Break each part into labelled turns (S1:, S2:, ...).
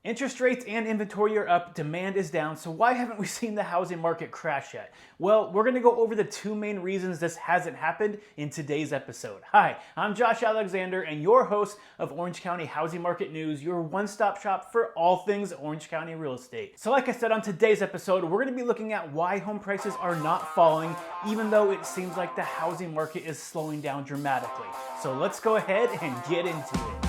S1: Interest rates and inventory are up, demand is down, so why haven't we seen the housing market crash yet? Well, we're going to go over the two main reasons this hasn't happened in today's episode. Hi, I'm Josh Alexander and your host of Orange County Housing Market News, your one-stop shop for all things Orange County real estate. So like I said on today's episode, we're going to be looking at why home prices are not falling, even though it seems like the housing market is slowing down dramatically. So let's go ahead and get into it.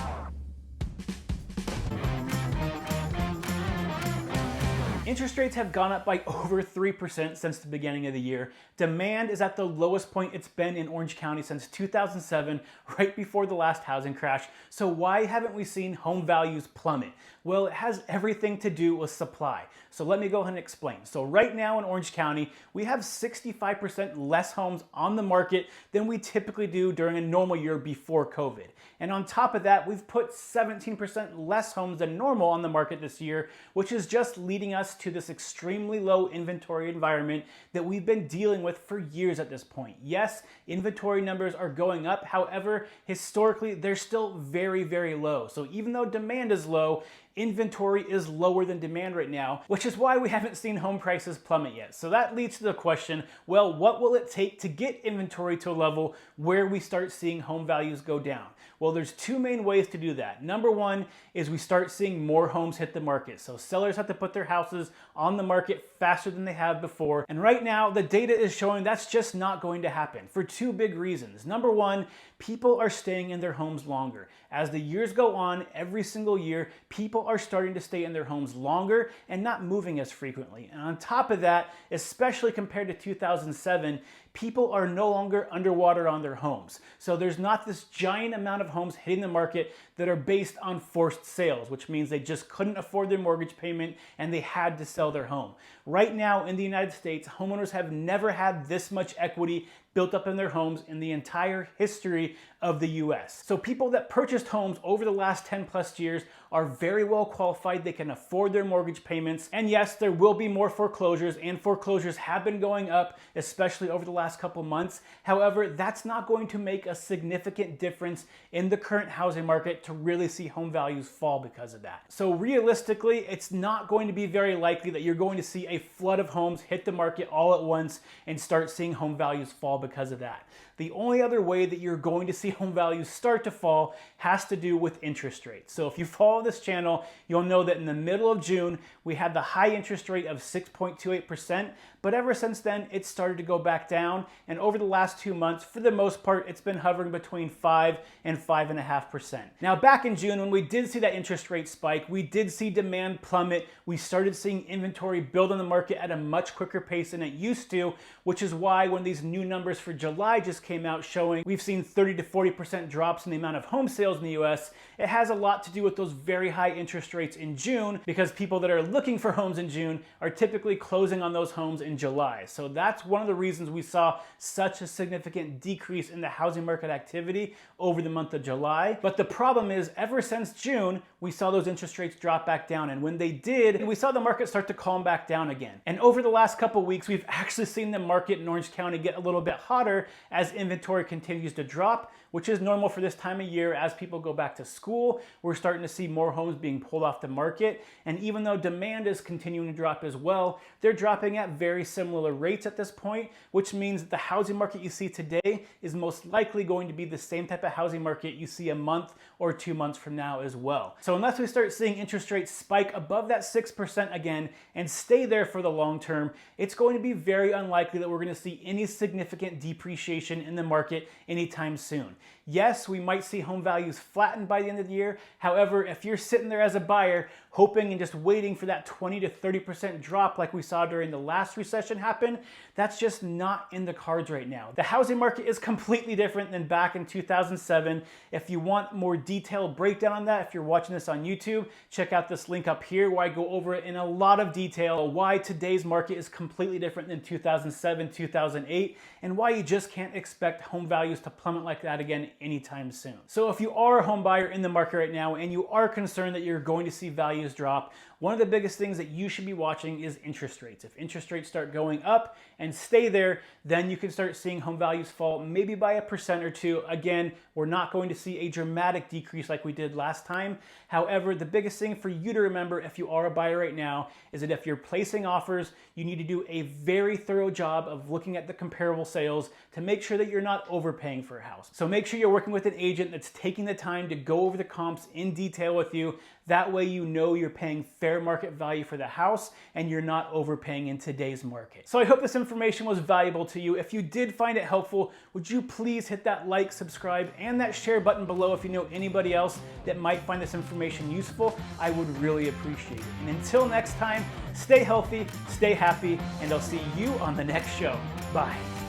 S1: Interest rates have gone up by over 3% since the beginning of the year. Demand is at the lowest point it's been in Orange County since 2007, right before the last housing crash. So why haven't we seen home values plummet? Well, it has everything to do with supply. So let me go ahead and explain. So right now in Orange County, we have 65% less homes on the market than we typically do during a normal year before COVID. And on top of that, we've put 17% less homes than normal on the market this year, which is just leading us to this extremely low inventory environment that we've been dealing with for years at this point. Yes, inventory numbers are going up. However, historically, they're still very, very low. So even though demand is low, inventory is lower than demand right now, which is why we haven't seen home prices plummet yet. So that leads to the question, well, what will it take to get inventory to a level where we start seeing home values go down? Well, there's two main ways to do that. Number one is we start seeing more homes hit the market. So sellers have to put their houses on the market faster than they have before. And right now, the data is showing that's just not going to happen for two big reasons. Number one, people are staying in their homes longer. As the years go on, every single year, people are starting to stay in their homes longer and not moving as frequently. And on top of that, especially compared to 2007, people are no longer underwater on their homes. So there's not this giant amount of homes hitting the market that are based on forced sales, which means they just couldn't afford their mortgage payment and they had to sell their home. Right now in the United States, homeowners have never had this much equity built up in their homes in the entire history of the US. So people that purchased homes over the last 10 plus years are very well qualified. They can afford their mortgage payments. And yes, there will be more foreclosures, and foreclosures have been going up, especially over the last couple months. However, that's not going to make a significant difference in the current housing market to really see home values fall because of that. So realistically, it's not going to be very likely that you're going to see a flood of homes hit the market all at once and start seeing home values fall because of that. The only other way that you're going to see home values start to fall has to do with interest rates. So if you follow this channel, you'll know that in the middle of June, we had the high interest rate of 6.28%, but ever since then, it started to go back down. And over the last 2 months, for the most part, it's been hovering between 5 and 5.5%. Now, back in June, when we did see that interest rate spike, we did see demand plummet. We started seeing inventory build on the market at a much quicker pace than it used to, which is why when these new numbers for July just came out showing we've seen 30 to 40% drops in the amount of home sales in the US, it has a lot to do with those very high interest rates in June, because people that are looking for homes in June are typically closing on those homes in July. So that's one of the reasons we saw such a significant decrease in the housing market activity over the month of July. But the problem is, ever since June, we saw those interest rates drop back down. And when they did, we saw the market start to calm back down again. And over the last couple weeks, we've actually seen the market in Orange County get a little bit hotter as inventory continues to drop, which is normal for this time of year. As people go back to school, we're starting to see more homes being pulled off the market. And even though demand is continuing to drop as well, they're dropping at very similar rates at this point, which means that the housing market you see today is most likely going to be the same type of housing market you see a month or 2 months from now as well. So unless we start seeing interest rates spike above that 6% again and stay there for the long term, it's going to be very unlikely that we're going to see any significant depreciation in the market anytime soon. Yes, we might see home values flatten by the end of the year. However, if you're sitting there as a buyer hoping and just waiting for that 20 to 30% drop like we saw during the last recession happen, that's just not in the cards right now. The housing market is completely different than back in 2007. If you want more detailed breakdown on that, if you're watching this on YouTube, check out this link up here where I go over it in a lot of detail, why today's market is completely different than 2007, 2008, and why you just can't expect home values to plummet like that again anytime soon. So if you are a home buyer in the market right now and you are concerned that you're going to see values drop, one of the biggest things that you should be watching is interest rates. If interest rates start going up and stay there, then you can start seeing home values fall maybe by 1% or 2%. Again, we're not going to see a dramatic decrease like we did last time. However, the biggest thing for you to remember if you are a buyer right now is that if you're placing offers, you need to do a very thorough job of looking at the comparable sales to make sure that you're not overpaying for a house. So make sure you're working with an agent that's taking the time to go over the comps in detail with you. That way you know you're paying fair market value for the house and you're not overpaying in today's market. So I hope this information was valuable to you. If you did find it helpful, would you please hit that like, subscribe, and that share button below if you know anybody else that might find this information useful? I would really appreciate it. And until next time, stay healthy, stay happy, and I'll see you on the next show. Bye.